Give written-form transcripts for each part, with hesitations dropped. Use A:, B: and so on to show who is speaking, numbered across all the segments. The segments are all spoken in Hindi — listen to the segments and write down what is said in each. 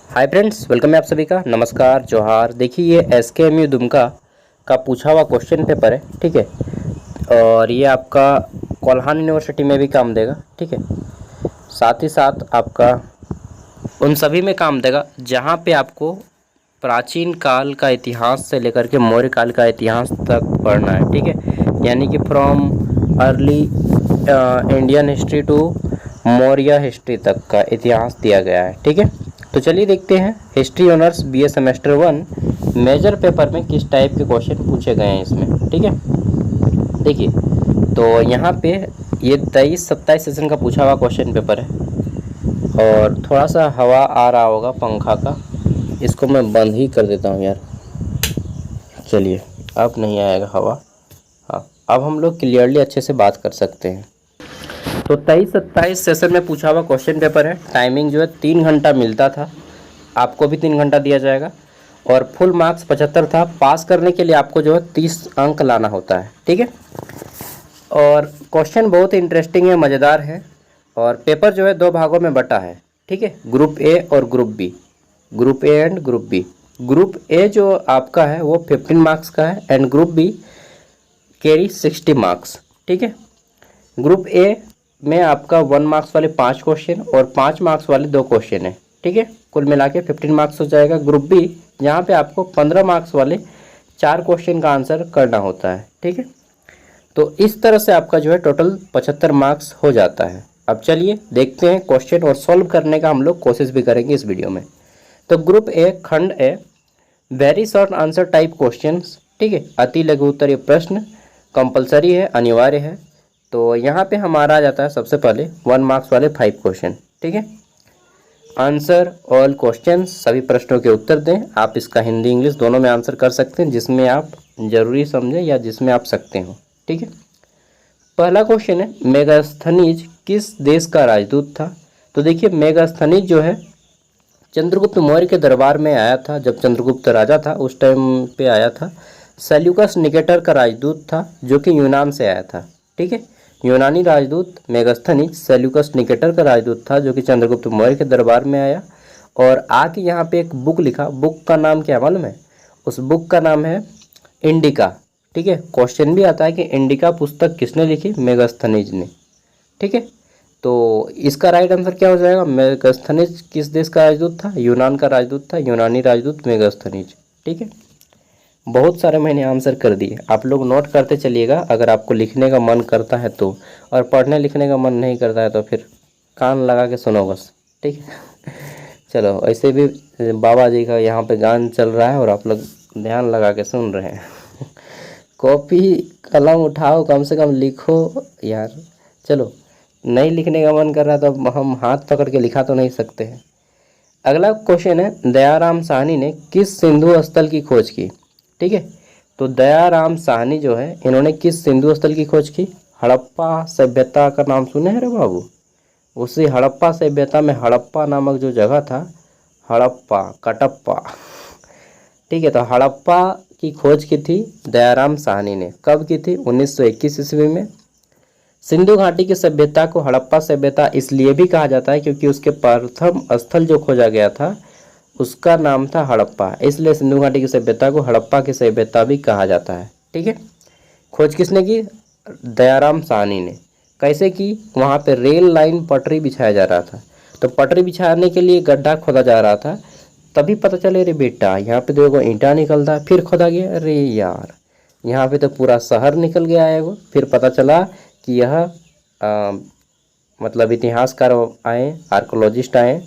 A: हाय फ्रेंड्स, वेलकम है आप सभी का। नमस्कार, जोहार। देखिए, ये SKMU दुमका का पूछा हुआ क्वेश्चन पेपर है, ठीक है। और ये आपका कोल्हान यूनिवर्सिटी में भी काम देगा, ठीक है। साथ ही साथ आपका उन सभी में काम देगा जहाँ पे आपको प्राचीन काल का इतिहास से लेकर के मौर्य काल का इतिहास तक पढ़ना है, ठीक है। यानी कि from early Indian history to Maurya history तक का इतिहास दिया गया है, ठीक है। तो चलिए देखते हैं history honours BA semester 1 major paper में किस टाइप के क्वेश्चन पूछे गए हैं इसमें, ठीक है। देखिए, तो यहाँ पे ये 23-27 सेशन का पूछा हुआ क्वेश्चन पेपर है। और थोड़ा सा हवा आ रहा होगा पंखा का, इसको मैं बंद ही कर देता हूँ यार। चलिए, अब नहीं आएगा हवा। हाँ, अब हम लोग क्लियरली अच्छे से बात कर सकते हैं। तो 23-27 सेशन में पूछा हुआ क्वेश्चन पेपर है। टाइमिंग जो है 3 घंटा मिलता था, आपको भी 3 घंटा दिया जाएगा। और फुल मार्क्स 75 था। पास करने के लिए आपको जो है 30 अंक लाना होता है, ठीक है। और क्वेश्चन बहुत ही इंटरेस्टिंग है, मज़ेदार है। और पेपर जो है 2 भागों में बटा है, ठीक है। ग्रुप ए और group B, group A and group B. Group A जो आपका है वो 15 मार्क्स का है and group B carry 60 marks, ठीक है। ग्रुप ए में आपका 1 मार्क्स वाले 5 क्वेश्चन और 5 मार्क्स वाले 2 क्वेश्चन है, ठीक है। कुल मिला के 15 मार्क्स हो जाएगा। ग्रुप बी यहाँ पे आपको 15 मार्क्स वाले 4 क्वेश्चन का आंसर करना होता है, ठीक है। तो इस तरह से आपका जो है टोटल 75 मार्क्स हो जाता है। अब चलिए देखते हैं क्वेश्चन, और सॉल्व करने का हम लोग कोशिश भी करेंगे इस वीडियो में। तो ग्रुप ए, खंड A, very short answer type questions, ठीक है। अति लघु उत्तरीय प्रश्न कंपलसरी है, अनिवार्य है। तो यहाँ पे हमारा आ जाता है सबसे पहले 1 मार्क्स वाले 5 क्वेश्चन, ठीक है। आंसर ऑल क्वेश्चंस, सभी प्रश्नों के उत्तर दें। आप इसका हिंदी इंग्लिश दोनों में आंसर कर सकते हैं, जिसमें आप जरूरी समझें या जिसमें आप सकते हो, ठीक है। पहला क्वेश्चन है, मेगास्थनीज किस देश का राजदूत था। तो देखिए, मेगास्थनीज जो है चंद्रगुप्त मौर्य के दरबार में आया था। जब चंद्रगुप्त राजा था उस टाइम पे आया था। सेल्यूकस निकेटर का राजदूत था जो कि यूनान से आया था, ठीक है। यूनानी राजदूत मेगास्थनीज सेल्यूकस निकेटर का राजदूत था जो कि चंद्रगुप्त मौर्य के दरबार में आया और आके यहाँ पे एक बुक लिखा। बुक का नाम क्या मालूम है? उस बुक का नाम है इंडिका, ठीक है। क्वेश्चन भी आता है कि इंडिका पुस्तक किसने लिखी? मेगास्थनीज ने, ठीक है। तो इसका राइट आंसर क्या हो जाएगा? मेगास्थनीज किस देश का राजदूत था? यूनान का राजदूत था, यूनानी राजदूत मेगास्थनीज, ठीक है। बहुत सारे मैंने आंसर कर दिए, आप लोग नोट करते चलिएगा अगर आपको लिखने का मन करता है तो। और पढ़ने लिखने का मन नहीं करता है तो फिर कान लगा के सुनो बस, ठीक है। चलो, ऐसे भी बाबा जी का यहाँ पे गान चल रहा है और आप लोग ध्यान लगा के सुन रहे हैं। कॉपी कलम उठाओ, कम से कम लिखो यार। चलो, नहीं लिखने का मन कर रहा तो हम हाथ पकड़ के लिखा तो नहीं सकते हैं। अगला क्वेश्चन है, दयाराम साहनी ने किस सिंधु स्थल की खोज की, ठीक है। तो दयाराम साहनी जो है इन्होंने किस सिंधु स्थल की खोज की? हड़प्पा सभ्यता का नाम सुने हैं रे बाबू? उसी हड़प्पा सभ्यता में हड़प्पा नामक जो जगह था, हड़प्पा कटप्पा, ठीक है। तो हड़प्पा की खोज की थी दयाराम साहनी ने। कब की थी? 1921 ईस्वी में। सिंधु घाटी की सभ्यता को हड़प्पा सभ्यता इसलिए भी कहा जाता है क्योंकि उसके प्रथम स्थल जो खोजा गया था उसका नाम था हड़प्पा, इसलिए सिंधु घाटी की सभ्यता को हड़प्पा की सभ्यता भी कहा जाता है, ठीक है। खोज किसने की? दयाराम साहनी ने। कैसे की? वहाँ पे रेल लाइन पटरी बिछाया जा रहा था, तो पटरी बिछाने के लिए गड्ढा खोदा जा रहा था। तभी पता चले, अरे बेटा यहाँ पे देखो ईंटा निकलता है। फिर खोदा गया, अरे यार यहाँ पे तो पूरा शहर निकल गया है वो। फिर पता चला कि यह मतलब इतिहासकार आए, आर्कोलॉजिस्ट आए,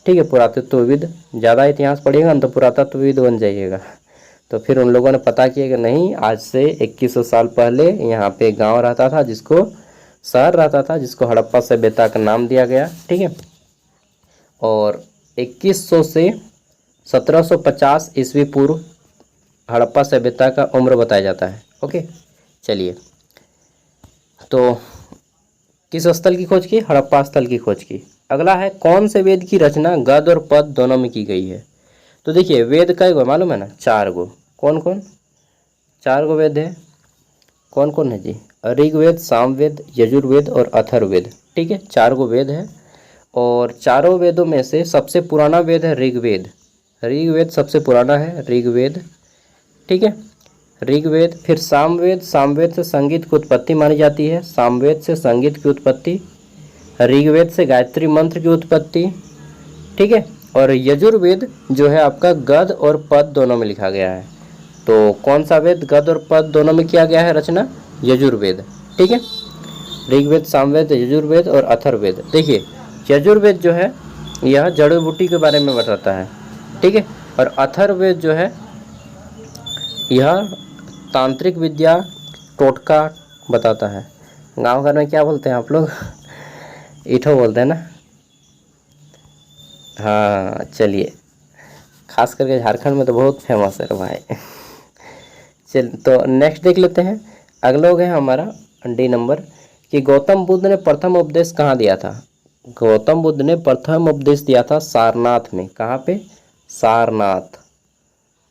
A: ठीक है, पुरातत्वविद। ज़्यादा इतिहास पढ़िएगा ना तो पुरातत्वविद बन जाइएगा। तो फिर उन लोगों ने पता किया कि नहीं, आज से 2100 साल पहले यहाँ पे गांव रहता था, जिसको शहर रहता था, जिसको हड़प्पा सभ्यता का नाम दिया गया, ठीक है। और 2100 से 1750 ईस्वी पूर्व हड़प्पा सभ्यता का उम्र बताया जाता है, ओके। चलिए, तो किस स्थल की खोज की? हड़प्पा स्थल की खोज की। अगला है, कौन से वेद की रचना गद्य और पद्य दोनों में की गई है? तो देखिए, वेद कई गो मालूम है ना? 4 गो। कौन कौन? 4 गो वेद है। कौन कौन है जी? ऋग्वेद, सामवेद, यजुर्वेद और अथर्ववेद, ठीक है। 4 गो वेद है और चारों वेदों में से सबसे पुराना वेद है ऋग्वेद। ऋग्वेद सबसे पुराना है, ऋग्वेद, ठीक है। ऋग्वेद, फिर सामवेद, सामवेद से संगीत की उत्पत्ति मानी जाती है, सामवेद से संगीत की उत्पत्ति। ऋग्वेद से गायत्री मंत्र की उत्पत्ति, ठीक है। और यजुर्वेद जो है आपका गद्य और पद दोनों में लिखा गया है। तो कौन सा वेद गद्य और पद दोनों में किया गया है रचना? यजुर्वेद, ठीक है। ऋग्वेद, सामवेद, यजुर्वेद और अथर्ववेद। देखिए यजुर्वेद जो है यह जड़ी बूटी के बारे में बताता है, ठीक है। और अथर्ववेद जो है यह तांत्रिक विद्या, टोटका बताता है। गांव घर में क्या बोलते हैं आप लोग? ईठो बोलते हैं ना? हाँ चलिए, खास करके झारखंड में तो बहुत फेमस है भाई। चल तो नेक्स्ट देख लेते हैं। अगला हो गया हमारा डी नंबर कि गौतम बुद्ध ने प्रथम उपदेश कहाँ दिया था? गौतम बुद्ध ने प्रथम उपदेश दिया था सारनाथ में। कहाँ पे? सारनाथ।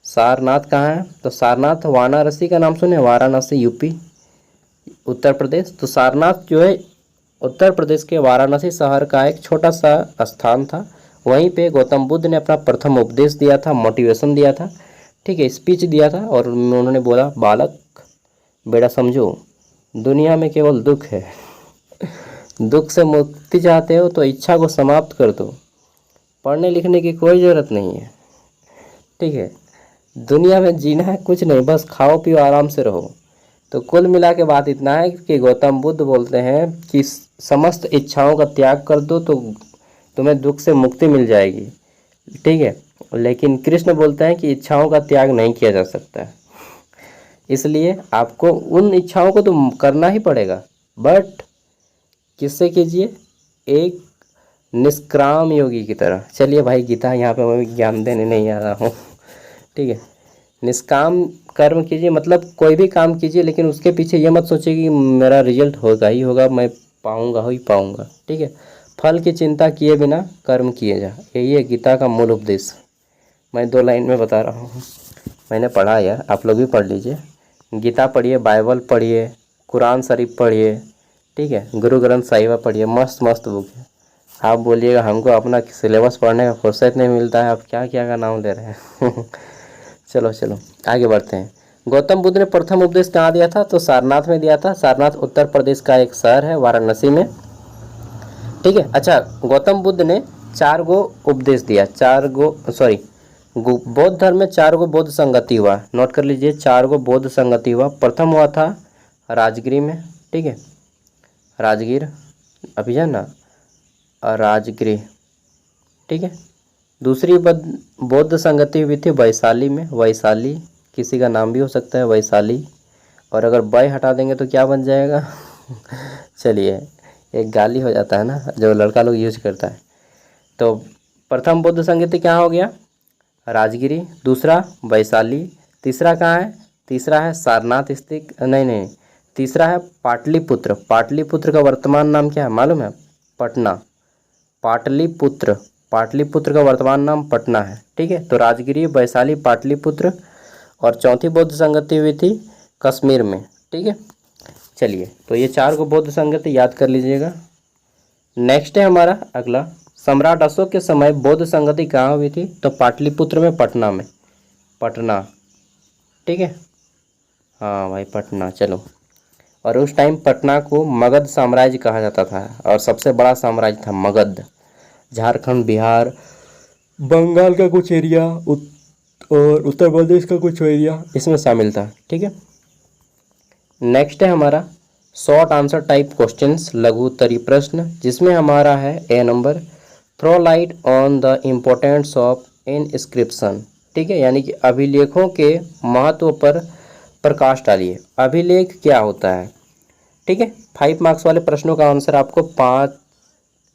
A: सारनाथ कहाँ है? तो सारनाथ वाराणसी का नाम सुने? वाराणसी यूपी, उत्तर प्रदेश। तो सारनाथ जो है उत्तर प्रदेश के वाराणसी शहर का एक छोटा सा स्थान था। वहीं पे गौतम बुद्ध ने अपना प्रथम उपदेश दिया था, मोटिवेशन दिया था, ठीक है, स्पीच दिया था। और उन्होंने बोला, बालक बेटा समझो, दुनिया में केवल दुख है। दुख से मुक्ति चाहते हो तो इच्छा को समाप्त कर दो, पढ़ने लिखने की कोई ज़रूरत नहीं है, ठीक है। दुनिया में जीना है कुछ नहीं, बस खाओ पियो आराम से रहो। तो कुल मिला के बात इतना है कि गौतम बुद्ध बोलते हैं कि समस्त इच्छाओं का त्याग कर दो तो तुम्हें दुख से मुक्ति मिल जाएगी, ठीक है। लेकिन कृष्ण बोलते हैं कि इच्छाओं का त्याग नहीं किया जा सकता है, इसलिए आपको उन इच्छाओं को तो करना ही पड़ेगा, बट किससे कीजिए? एक निष्काम योगी की तरह। चलिए भाई, गीता यहाँ पे मैं ज्ञान देने नहीं आ रहा हूँ, ठीक है। निष्काम कर्म कीजिए, मतलब कोई भी काम कीजिए, लेकिन उसके पीछे ये मत सोचिए कि मेरा रिजल्ट होगा ही होगा, मैं पाऊँगा ही पाऊँगा, ठीक है। फल की चिंता किए बिना कर्म किए जा, यही है गीता का मूल उपदेश। मैं 2 लाइन में बता रहा हूँ, मैंने पढ़ा यार, आप लोग भी पढ़ लीजिए। गीता पढ़िए, बाइबल पढ़िए, कुरान शरीफ पढ़िए, ठीक है, गुरु ग्रंथ साहिब पढ़िए, मस्त मस्त बुक है। आप बोलिएगा हमको अपना सिलेबस पढ़ने का फुर्सत नहीं मिलता है, आप क्या क्या का नाम ले रहे हैं। चलो चलो आगे बढ़ते हैं। गौतम बुद्ध ने प्रथम उपदेश कहाँ दिया था? तो सारनाथ में दिया था। सारनाथ उत्तर प्रदेश का एक शहर है, वाराणसी में, ठीक है। अच्छा, गौतम बुद्ध ने 4 गो उपदेश दिया, 4 गो सॉरी, बौद्ध धर्म में 4 गो बौद्ध संगति हुआ। नोट कर लीजिए, 4 गो बौद्ध संगति हुआ। प्रथम हुआ था राजगिरी में, ठीक है, राजगीर अभी है ना, राजगिरी, ठीक है। दूसरी बौद्ध संगति हुई थी वैशाली में, वैशाली, किसी का नाम भी हो सकता है वैशाली, और अगर वै हटा देंगे तो क्या बन जाएगा? चलिए, एक गाली हो जाता है ना जो लड़का लोग यूज करता है। तो प्रथम बौद्ध संगति क्या हो गया? राजगिरी। दूसरा वैशाली। तीसरा कहाँ है? तीसरा है सारनाथ स्थित, नहीं, तीसरा है पाटलिपुत्र। पाटलिपुत्र का वर्तमान नाम क्या है मालूम है? पटना। पाटलिपुत्र, पाटलिपुत्र का वर्तमान नाम पटना है, ठीक है। तो राजगिरी, वैशाली, पाटलिपुत्र। और चौथी बौद्ध संगति हुई थी कश्मीर में, ठीक है। चलिए, तो ये 4 को बौद्ध संगति याद कर लीजिएगा। नेक्स्ट है हमारा अगला, सम्राट अशोक के समय बौद्ध संगति कहाँ हुई थी? तो पाटलिपुत्र में, पटना में, पटना, ठीक है। हाँ भाई पटना, चलो। और उस टाइम पटना को मगध साम्राज्य कहा जाता था, और सबसे बड़ा साम्राज्य था मगध। झारखंड, बिहार, बंगाल का कुछ एरिया और उत्तर प्रदेश का कुछ एरिया इसमें शामिल था, ठीक है। नेक्स्ट है हमारा शॉर्ट आंसर टाइप क्वेश्चंस, लघु उत्तरीय प्रश्न, जिसमें हमारा है A number, throw light on the importance of inscription, ठीक है, यानी कि अभिलेखों के महत्व पर प्रकाश डालिए। अभिलेख क्या होता है, ठीक है। 5 मार्क्स वाले प्रश्नों का आंसर आपको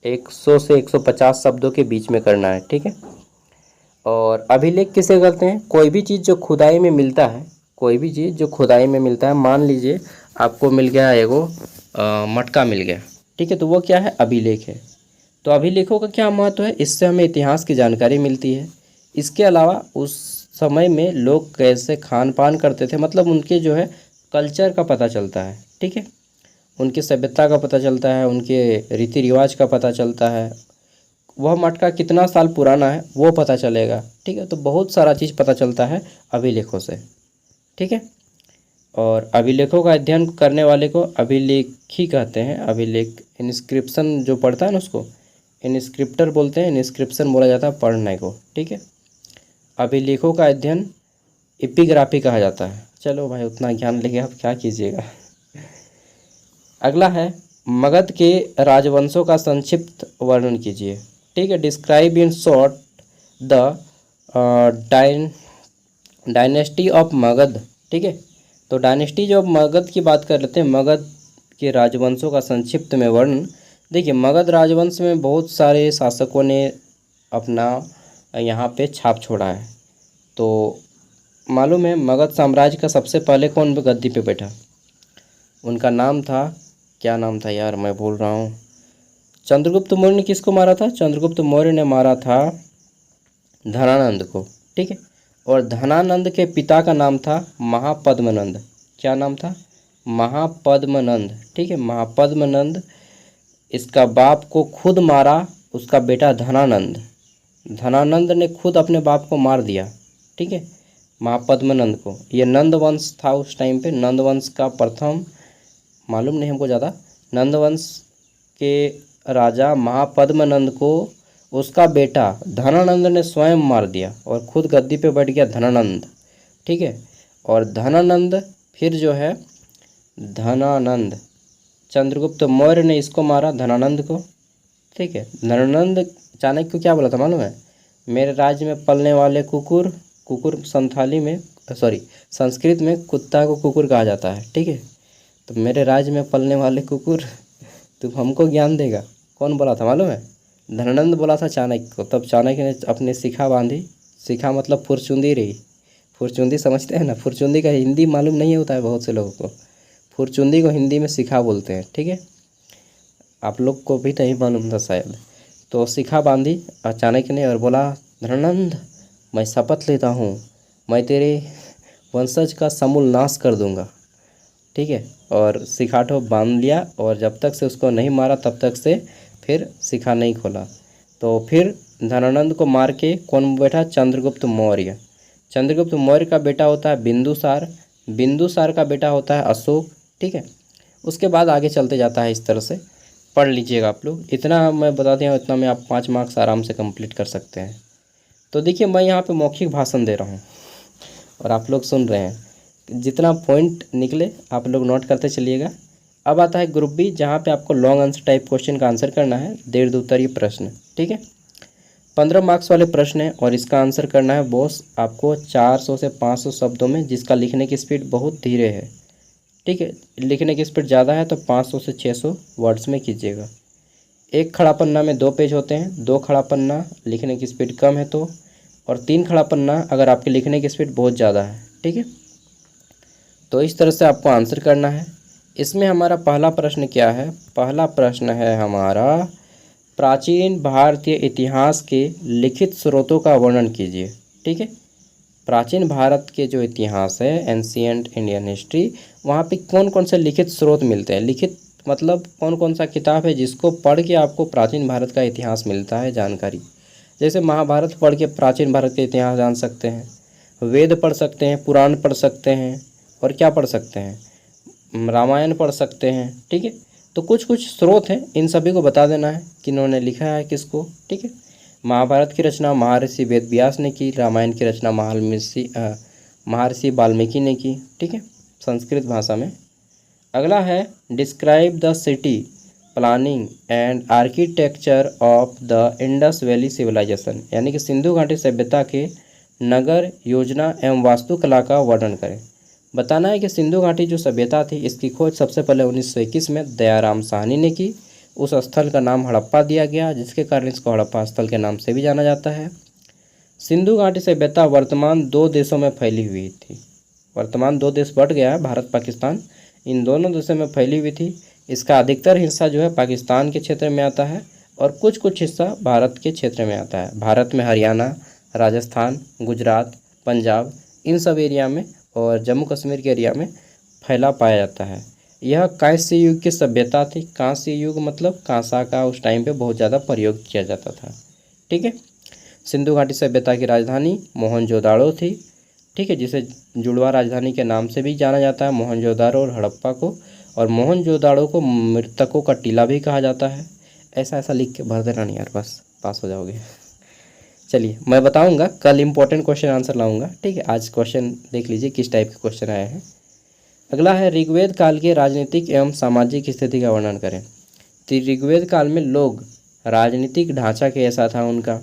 A: 100 से 150 शब्दों के बीच में करना है, ठीक है। और अभिलेख किसे करते हैं? कोई भी चीज़ जो खुदाई में मिलता है, कोई भी चीज़ जो खुदाई में मिलता है, मान लीजिए आपको मिल गया एगो मटका मिल गया, ठीक है, तो वो क्या है? अभिलेख है। तो अभिलेखों का क्या महत्व है? इससे हमें इतिहास की जानकारी मिलती है। इसके अलावा उस समय में लोग कैसे खान पान करते थे, मतलब उनके जो है कल्चर का पता चलता है, ठीक है, उनकी सभ्यता का पता चलता है, उनके रीति रिवाज का पता चलता है, वह मटका कितना साल पुराना है वो पता चलेगा। ठीक है, तो बहुत सारा चीज़ पता चलता है अभिलेखों से। ठीक है, और अभिलेखों का अध्ययन करने वाले को अभिलेखी कहते हैं। अभिलेख इंस्क्रिप्शन जो पढ़ता है ना उसको इंस्क्रिप्टर बोलते हैं, इंस्क्रिप्शन बोला जाता है पढ़ने को। ठीक है, अभिलेखों का अध्ययन एपिग्राफी कहा जाता है। चलो भाई, उतना ज्ञान लेके आप क्या कीजिएगा। अगला है मगध के राजवंशों का संक्षिप्त वर्णन कीजिए। ठीक है, describe in short the dynasty of Magadh. ठीक है, तो डायनेस्टी जो मगध की बात कर लेते हैं, मगध के राजवंशों का संक्षिप्त में वर्णन। देखिए, मगध राजवंश में बहुत सारे शासकों ने अपना यहाँ पे छाप छोड़ा है। तो मालूम है मगध साम्राज्य का सबसे पहले कौन गद्दी पे बैठा? उनका नाम था, क्या नाम था यार, मैं भूल रहा हूँ। चंद्रगुप्त मौर्य ने किसको मारा था? चंद्रगुप्त मौर्य ने मारा था धनानंद को। ठीक है, और धनानंद के पिता का नाम था महापद्मनंद। क्या नाम था? महापद्मनंद। ठीक है, महापद्मनंद। इसका बाप को खुद मारा उसका बेटा धनानंद। धनानंद ने खुद अपने बाप को मार दिया। ठीक है, महापद्मनंद को। ये नंद वंश था उस टाइम पे। नंद वंश का प्रथम, मालूम नहीं हमको ज़्यादा, नंद वंश के राजा महापद्मनंद को उसका बेटा धनानंद ने स्वयं मार दिया और खुद गद्दी पे बैठ गया धनानंद। ठीक है, और धनानंद फिर जो है धनानंद, चंद्रगुप्त मौर्य ने इसको मारा धनानंद को। ठीक है, धनानंद चाणक्य को क्या बोला था मालूम है? मेरे राज्य में पलने वाले कुकुर, कुकुर संथाली में संस्कृत में कुत्ता को कुकुर कहा जाता है। ठीक है, तो मेरे राज्य में पलने वाले कुकुर, तुम हमको ज्ञान देगा। कौन बोला था मालूम है? धनानंद बोला था चाणक्य को। तब चाणक्य ने अपनी शिखा बांधी। शिखा मतलब फुरचुंदी रही। फुरचुंदी समझते हैं ना? फुरचुंदी का हिंदी मालूम नहीं होता है बहुत से लोगों को। फुरचुंदी को हिंदी में शिखा बोलते हैं। ठीक है, आप लोग को भी नहीं मालूम था शायद। तो शिखा बांधी चाणक्य ने और बोला, धनानंद मैं शपथ लेता हूँ मैं तेरे वंशज का समूल नाश कर दूंगा। ठीक है, और शिखाठो बांध लिया और जब तक से उसको नहीं मारा तब तक से फिर शिखा नहीं खोला। तो फिर धनानंद को मार के कौन बैठा? चंद्रगुप्त मौर्य। चंद्रगुप्त मौर्य का बेटा होता है बिंदुसार। बिंदुसार का बेटा होता है अशोक। ठीक है, उसके बाद आगे चलते जाता है। इस तरह से पढ़ लीजिएगा आप लोग। इतना मैं बता दिया, इतना में आप 5 मार्क्स आराम से कंप्लीट कर सकते हैं। तो देखिए, मैं यहाँ पे मौखिक भाषण दे रहा हूँ और आप लोग सुन रहे हैं। जितना पॉइंट निकले आप लोग नोट करते चलिएगा। अब आता है ग्रुप बी, जहाँ पे आपको लॉन्ग आंसर टाइप क्वेश्चन का आंसर करना है, दीर्घ उत्तरीय प्रश्न। ठीक है, 15 मार्क्स वाले प्रश्न है और इसका आंसर करना है बॉस आपको 400 से 500 शब्दों में, जिसका लिखने की स्पीड बहुत धीरे है। ठीक है, लिखने की स्पीड ज़्यादा है तो 500 से 600 वर्ड्स में कीजिएगा। एक खड़ा पन्ना में 2 पेज होते हैं। 2 खड़ा पन्ना लिखने की स्पीड कम है तो, और 3 खड़ा पन्ना अगर आपके लिखने की स्पीड बहुत ज़्यादा है। ठीक है, तो इस तरह से आपको आंसर करना है। इसमें हमारा पहला प्रश्न क्या है? पहला प्रश्न है हमारा, प्राचीन भारतीय इतिहास के लिखित स्रोतों का वर्णन कीजिए। ठीक है, प्राचीन भारत के जो इतिहास है, एंशिएंट इंडियन हिस्ट्री, वहाँ पे कौन कौन से लिखित स्रोत मिलते हैं? लिखित मतलब कौन कौन सा किताब है जिसको पढ़ के आपको प्राचीन भारत का इतिहास मिलता है जानकारी। जैसे महाभारत पढ़ के प्राचीन भारत के इतिहास जान सकते हैं, वेद पढ़ सकते हैं, पुराण पढ़ सकते हैं, और क्या पढ़ सकते हैं? रामायण पढ़ सकते हैं। ठीक है, तो कुछ कुछ स्रोत हैं, इन सभी को बता देना है कि इन्होंने लिखा है किसको। ठीक है, महाभारत की रचना महर्षि वेद व्यास ने की। रामायण की रचना महर्षि वाल्मीकि ने की। ठीक है, संस्कृत भाषा में। अगला है, describe the city planning and architecture of the Indus valley civilisation, यानी कि सिंधु घाटी सभ्यता के नगर योजना एवं वास्तुकला का वर्णन करें। बताना है कि सिंधु घाटी जो सभ्यता थी, इसकी खोज सबसे पहले 1921 में दयाराम साहनी ने की। उस स्थल का नाम हड़प्पा दिया गया, जिसके कारण इसको हड़प्पा स्थल के नाम से भी जाना जाता है। सिंधु घाटी सभ्यता वर्तमान 2 देशों में फैली हुई थी। वर्तमान 2 देश बट गया है, भारत पाकिस्तान, इन दोनों देशों में फैली हुई थी। इसका अधिकतर हिस्सा जो है पाकिस्तान के क्षेत्र में आता है और कुछ कुछ हिस्सा भारत के क्षेत्र में आता है। भारत में हरियाणा, राजस्थान, गुजरात, पंजाब, इन सब एरिया में और जम्मू कश्मीर के एरिया में फैला पाया जाता है। यह कांस्य युग की सभ्यता थी। कांस्य युग मतलब कांसा का उस टाइम पे बहुत ज़्यादा प्रयोग किया जाता था। ठीक है। सिंधु घाटी सभ्यता की राजधानी मोहनजोदाड़ो थी। ठीक है, जिसे जुड़वा राजधानी के नाम से भी जाना जाता है, मोहनजोदाड़ो और हड़प्पा को। और मोहनजोदाड़ो को मृतकों का टीला भी कहा जाता है। ऐसा ऐसा लिख के भर देना नहीं यार, बस पास हो जाओगे। चलिए मैं बताऊंगा, कल इंपॉर्टेंट क्वेश्चन आंसर लाऊंगा। ठीक है, आज क्वेश्चन देख लीजिए किस टाइप के क्वेश्चन आए हैं। अगला है ऋग्वेद काल के राजनीतिक एवं सामाजिक स्थिति का वर्णन करें। तो ऋग्वेद काल में लोग, राजनीतिक ढांचा कैसा था उनका,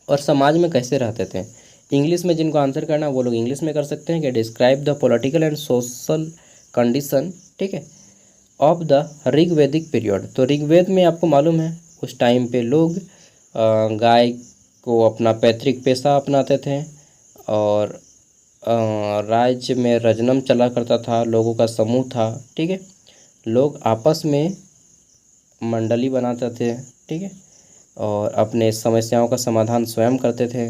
A: और समाज में कैसे रहते थे। इंग्लिश में जिनको आंसर करना वो लोग इंग्लिश में कर सकते हैं कि describe the political and social condition, ठीक है, ऑफ द ऋग्वेदिक पीरियड। तो ऋग्वेद में आपको मालूम है उस टाइम पे लोग गाय को अपना पैतृक पेशा अपनाते थे, और राज्य में रजनम चला करता था, लोगों का समूह था। ठीक है, लोग आपस में मंडली बनाते थे। ठीक है, और अपने समस्याओं का समाधान स्वयं करते थे।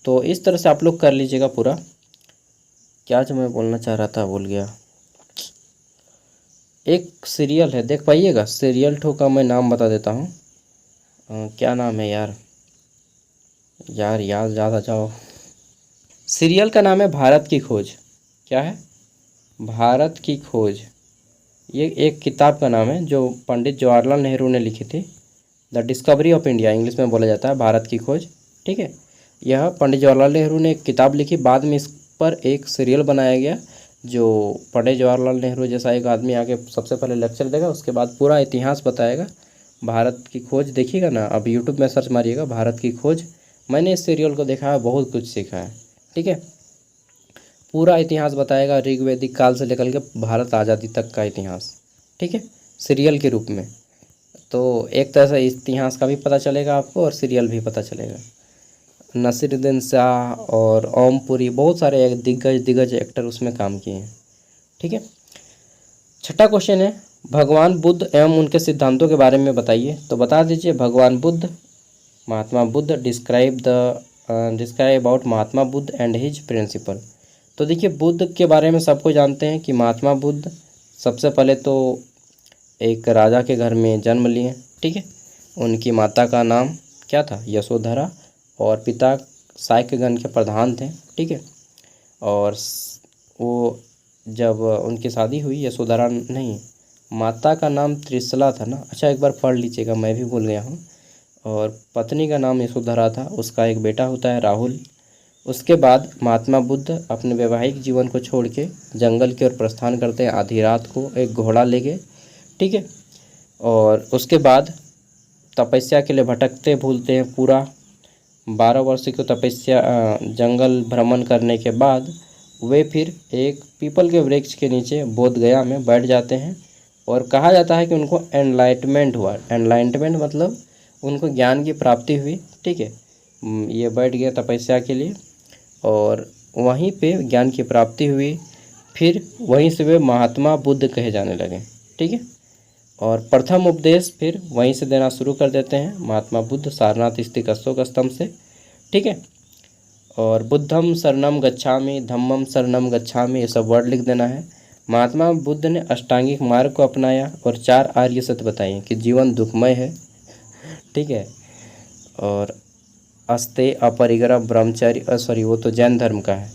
A: तो इस तरह से आप लोग कर लीजिएगा पूरा। क्या जो मैं बोलना चाह रहा था भूल गया। एक सीरियल है, देख पाइएगा, सीरियल ठो का मैं नाम बता देता हूँ। क्या नाम है यार, याद आ जाओ। सीरियल का नाम है भारत की खोज। क्या है? भारत की खोज। ये एक किताब का नाम है जो पंडित जवाहरलाल नेहरू ने लिखी थी। The discovery of India English में बोला जाता है, भारत की खोज। ठीक है, यह पंडित जवाहरलाल नेहरू ने एक किताब लिखी, बाद में इस पर एक सीरियल बनाया गया, जो पंडित जवाहरलाल नेहरू जैसा एक आदमी आके सबसे पहले लेक्चर देगा, उसके बाद पूरा इतिहास बताएगा। भारत की खोज देखिएगा ना, अब यूट्यूब में सर्च मारिएगा भारत की खोज। मैंने इस सीरियल को देखा है, बहुत कुछ सीखा है। ठीक है, पूरा इतिहास बताएगा, ऋग्वैदिक काल से लेकर के भारत आज़ादी तक का इतिहास। ठीक है, सीरियल के रूप में। तो एक तरह से इतिहास का भी पता चलेगा आपको और सीरियल भी पता चलेगा। नसीरुद्दीन शाह और ओमपुरी, बहुत सारे दिग्गज एक्टर उसमें काम किए हैं। ठीक है, छठा क्वेश्चन है भगवान बुद्ध एवं उनके सिद्धांतों के बारे में बताइए। तो बता दीजिए भगवान Buddha, Mahatma Buddha, describe about Mahatma Buddha and his principle. तो देखिए बुद्ध के बारे में सबको जानते हैं कि महात्मा बुद्ध सबसे पहले तो एक राजा के घर में जन्म लिए। ठीक है, उनकी माता का नाम क्या था? यशोधरा, और पिता साक्यगण के प्रधान थे। ठीक है, और वो जब उनकी शादी हुई, यशोधरा नहीं, माता का नाम त्रिशला था ना, अच्छा एक बार पढ़ लीजिएगा, मैं भी भूल गया हूँ। और पत्नी का नाम यशोधरा था, उसका एक बेटा होता है राहुल। उसके बाद महात्मा बुद्ध अपने वैवाहिक जीवन को छोड़ के जंगल की ओर प्रस्थान करते हैं आधी रात को एक घोड़ा लेके। ठीक है, और उसके बाद तपस्या के लिए भटकते भूलते हैं पूरा 12 वर्ष की तपस्या जंगल भ्रमण करने के बाद वे फिर एक पीपल के वृक्ष के नीचे बोध गया में बैठ जाते हैं, और कहा जाता है कि उनको एनलाइटमेंट हुआ। एनलाइटमेंट मतलब उनको ज्ञान की प्राप्ति हुई। ठीक है, ये बैठ गए तपस्या के लिए और वहीं पे ज्ञान की प्राप्ति हुई, फिर वहीं से वे महात्मा बुद्ध कहे जाने लगे। ठीक है, और प्रथम उपदेश फिर वहीं से देना शुरू कर देते हैं महात्मा बुद्ध सारनाथ स्थित अशोक स्तंभ से। ठीक है, और बुद्धम शरणम गच्छामि, धम्मम शरणम गच्छामि, ये सब वर्ड लिख देना है। महात्मा बुद्ध ने अष्टांगिक मार्ग को अपनाया और 4 आर्य सत्य बताए कि जीवन दुखमय है। ठीक है, और अस्ते अपरिग्रह ब्रह्मचर्य, सॉरी वो तो जैन धर्म का है।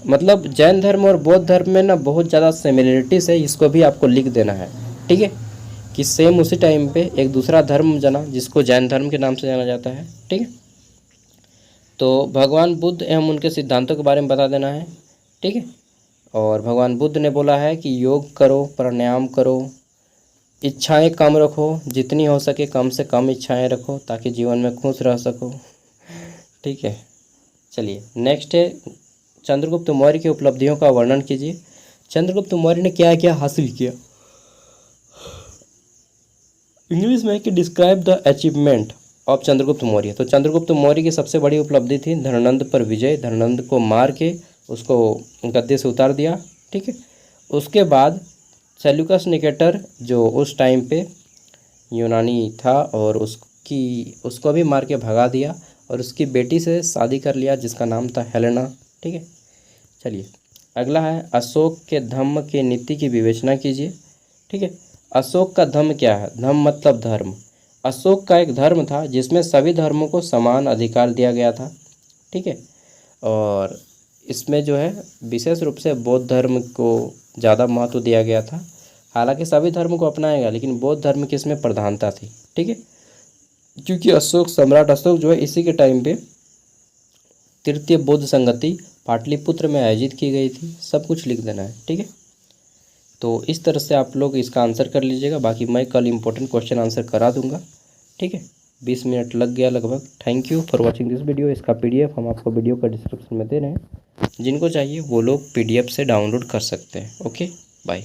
A: मतलब जैन धर्म और बौद्ध धर्म में ना बहुत ज़्यादा सिमिलरिटीज़ है, इसको भी आपको लिख देना है। ठीक है, कि सेम उसी टाइम पे एक दूसरा धर्म जना जिसको जैन धर्म के नाम से जाना जाता है। ठीक है, तो भगवान बुद्ध एवं उनके सिद्धांतों के बारे में बता देना है। ठीक है, और भगवान बुद्ध ने बोला है कि योग करो, प्राणायाम करो, इच्छाएं कम रखो, जितनी हो सके कम से कम इच्छाएं रखो ताकि जीवन में खुश रह सको। ठीक है, चलिए नेक्स्ट है चंद्रगुप्त मौर्य की उपलब्धियों का वर्णन कीजिए। चंद्रगुप्त मौर्य ने क्या क्या हासिल किया? इंग्लिश में है कि describe the achievement of Chandragupta Maurya. तो चंद्रगुप्त मौर्य की सबसे बड़ी उपलब्धि थी धनानंद पर विजय, धनानंद को मार के उसको गद्दे से उतार दिया। ठीक है, उसके बाद सेल्यूकस निकेटर जो उस टाइम पे यूनानी था और उसको भी मार के भगा दिया और उसकी बेटी से शादी कर लिया जिसका नाम था हेलेना। ठीक है, चलिए अगला है अशोक के धम्म के नीति की विवेचना कीजिए। ठीक है, अशोक का धम्म क्या है? धम्म मतलब धर्म। अशोक का एक धर्म था जिसमें सभी धर्मों को समान अधिकार दिया गया था। ठीक है, और इसमें जो है विशेष रूप से बौद्ध धर्म को ज़्यादा महत्व दिया गया था। हालांकि सभी धर्म को अपनाया गया, लेकिन बौद्ध धर्म की इसमें प्रधानता थी। ठीक है, क्योंकि अशोक, सम्राट अशोक जो है इसी के टाइम पे तृतीय बौद्ध संगति पाटलिपुत्र में आयोजित की गई थी। सब कुछ लिख देना है। ठीक है, तो इस तरह से आप लोग इसका आंसर कर लीजिएगा। बाकी मैं कल इंपॉर्टेंट क्वेश्चन आंसर करा दूंगा। ठीक है, 20 मिनट लग गया लगभग। Thank you for watching this video. इसका PDF हम आपको वीडियो का डिस्क्रिप्शन में दे रहे हैं। जिनको चाहिए वो लोग PDF से डाउनलोड कर सकते हैं। Okay, bye.